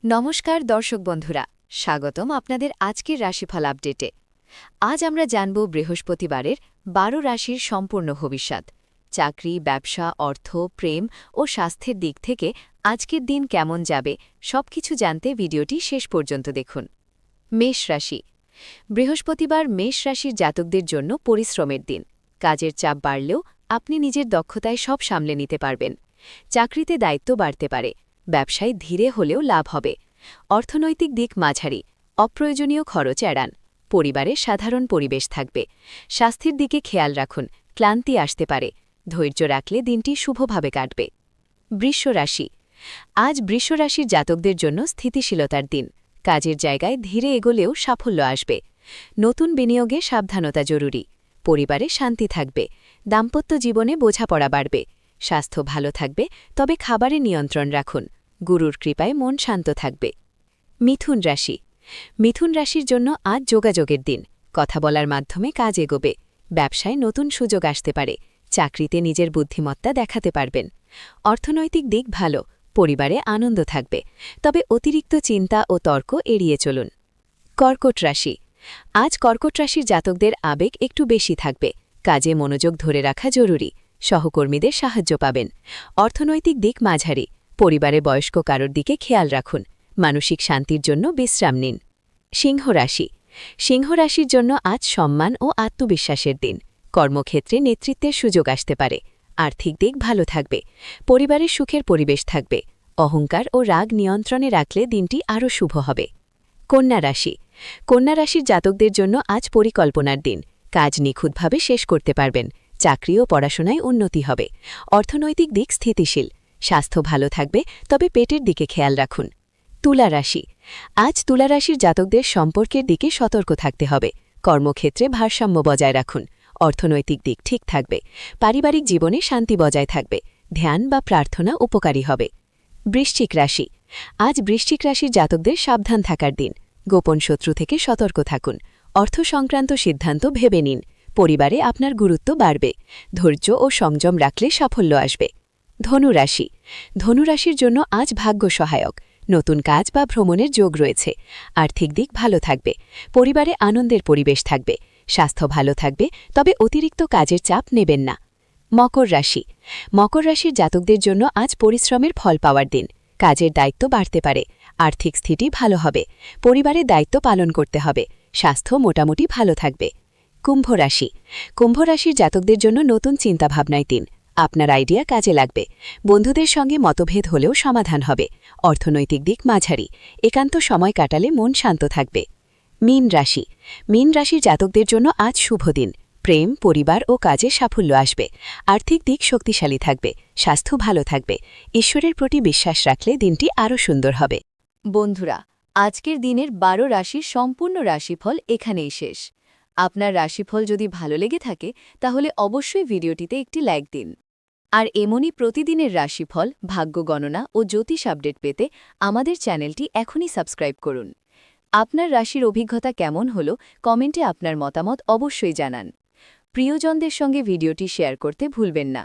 নমস্কার দর্শক বন্ধুরা, স্বাগতম আপনাদের আজকের রাশিফল আপডেটে। আজ আমরা জানব বৃহস্পতিবারের ১২ রাশির সম্পূর্ণ ভবিষ্যৎ। চাকরি, ব্যবসা, অর্থ, প্রেম ও স্বাস্থ্যের দিক থেকে আজকের দিন কেমন যাবে সবকিছু জানতে ভিডিওটি শেষ পর্যন্ত দেখুন। মেষ রাশি। বৃহস্পতিবার মেষ রাশির জাতকদের জন্য পরিশ্রমের দিন। কাজের চাপ বাড়লেও আপনি নিজের দক্ষতায় সব সামলে নিতে পারবেন। চাকরিতে দায়িত্ব বাড়তে পারে, ব্যবসায় ধীরে হলেও লাভ হবে। অর্থনৈতিক দিক মাঝারি, অপ্রয়োজনীয় খরচ এড়ান। পরিবারে সাধারণ পরিবেশ থাকবে। স্বাস্থ্যের দিকে খেয়াল রাখুন, ক্লান্তি আসতে পারে। ধৈর্য রাখলে দিনটি শুভভাবে কাটবে। বৃষ রাশি। আজ বৃষ রাশির জাতকদের জন্য স্থিতিশীলতার দিন। কাজের জায়গায় ধীরে এগোলেও সাফল্য আসবে। নতুন বিনিয়োগে সাবধানতা জরুরি। পরিবারে শান্তি থাকবে। দাম্পত্য জীবনে বোঝাপড়া বাড়বে। স্বাস্থ্য ভালো থাকবে, তবে খাবারে নিয়ন্ত্রণ রাখুন। গুরুর কৃপায় মন শান্ত থাকবে। মিথুন রাশি। মিথুন রাশির জন্য আজ যোগাযোগের দিন। কথা বলার মাধ্যমে কাজ এগোবে। ব্যবসায় নতুন সুযোগ আসতে পারে। চাকরিতে নিজের বুদ্ধিমত্তা দেখাতে পারবেন। অর্থনৈতিক দিক ভালো, পরিবারে আনন্দ থাকবে, তবে অতিরিক্ত চিন্তা ও তর্ক এড়িয়ে চলুন। কর্কট রাশি। আজ কর্কট রাশির জাতকদের আবেগ একটু বেশি থাকবে। কাজে মনোযোগ ধরে রাখা জরুরি। সহকর্মীদের সাহায্য পাবেন। অর্থনৈতিক দিক মাঝারি, পরিবারে বয়স্ক কারোর দিকে খেয়াল রাখুন। মানসিক শান্তির জন্য বিশ্রাম নিন। সিংহ রাশি। সিংহ রাশির জন্য আজ সম্মান ও আত্মবিশ্বাসের দিন। কর্মক্ষেত্রে নেতৃত্বের সুযোগ আসতে পারে। আর্থিক দিক ভালো থাকবে। পরিবারের সুখের পরিবেশ থাকবে। অহংকার ও রাগ নিয়ন্ত্রণে রাখলে দিনটি আরও শুভ হবে। কন্যা রাশি। কন্যা রাশির জাতকদের জন্য আজ পরিকল্পনার দিন। কাজ নিখুঁতভাবে শেষ করতে পারবেন। চাকরি ও পড়াশোনায় উন্নতি হবে। অর্থনৈতিক দিক স্থিতিশীল। স্বাস্থ্য ভালো থাকবে, তবে পেটের দিকে খেয়াল রাখুন। তুলা রাশি। আজ তুলা রাশির জাতকদের সম্পর্কের দিকে সতর্ক থাকতে হবে। কর্মক্ষেত্রে ভারসাম্য বজায় রাখুন। অর্থনৈতিক দিক ঠিক থাকবে। পারিবারিক জীবনে শান্তি বজায় থাকবে। ধ্যান বা প্রার্থনা উপকারী হবে। বৃশ্চিক রাশি। আজ বৃশ্চিক রাশির জাতকদের সাবধান থাকার দিন। গোপন শত্রু থেকে সতর্ক থাকুন। অর্থ সংক্রান্ত সিদ্ধান্ত ভেবে নিন। পরিবারে আপনার গুরুত্ব বাড়বে। ধৈর্য ও সংযম রাখলে সাফল্য আসবে। ধনু রাশি। ধনু রাশির জন্য আজ ভাগ্য সহায়ক। নতুন কাজ বা ভ্রমণের যোগ রয়েছে। আর্থিক দিক ভালো থাকবে। পরিবারে আনন্দের পরিবেশ থাকবে। স্বাস্থ্য ভালো থাকবে, তবে অতিরিক্ত কাজের চাপ নেবেন না। মকর রাশি। মকর রাশির জাতকদের জন্য আজ পরিশ্রমের ফল পাওয়ার দিন। কাজের দায়িত্ব বাড়তে পারে। আর্থিক স্থিতি ভালো হবে। পরিবারের দায়িত্ব পালন করতে হবে। স্বাস্থ্য মোটামুটি ভালো থাকবে। কুম্ভ রাশি। কুম্ভ রাশির জাতকদের জন্য নতুন চিন্তাভাবনায় দিন। আপনার আইডিয়া কাজে লাগবে। বন্ধুদের সঙ্গে মতভেদ হলেও সমাধান হবে। অর্থনৈতিক দিক মাঝারি। একান্ত সময় কাটালে মন শান্ত থাকবে। মীন রাশি। মীন রাশির জাতকদের জন্য আজ শুভ দিন। প্রেম, পরিবার ও কাজে সাফল্য আসবে। আর্থিক দিক শক্তিশালী থাকবে। স্বাস্থ্য ভালো থাকবে। ঈশ্বরের প্রতি বিশ্বাস রাখলে দিনটি আরও সুন্দর হবে। বন্ধুরা, আজকের দিনের ১২ রাশির সম্পূর্ণ রাশিফল এখানেই শেষ। আপনার রাশিফল যদি ভালো লেগে থাকে তাহলে অবশ্যই ভিডিওটিতে একটি লাইক দিন। আর এমনই প্রতিদিনের রাশিফল, ভাগ্য গণনা ও জ্যোতিষ আপডেট পেতে আমাদের চ্যানেলটি এখনই সাবস্ক্রাইব করুন। আপনার রাশির অভিজ্ঞতা কেমন হলো কমেন্টে আপনার মতামত অবশ্যই জানান। প্রিয়জনদের সঙ্গে ভিডিওটি শেয়ার করতে ভুলবেন না।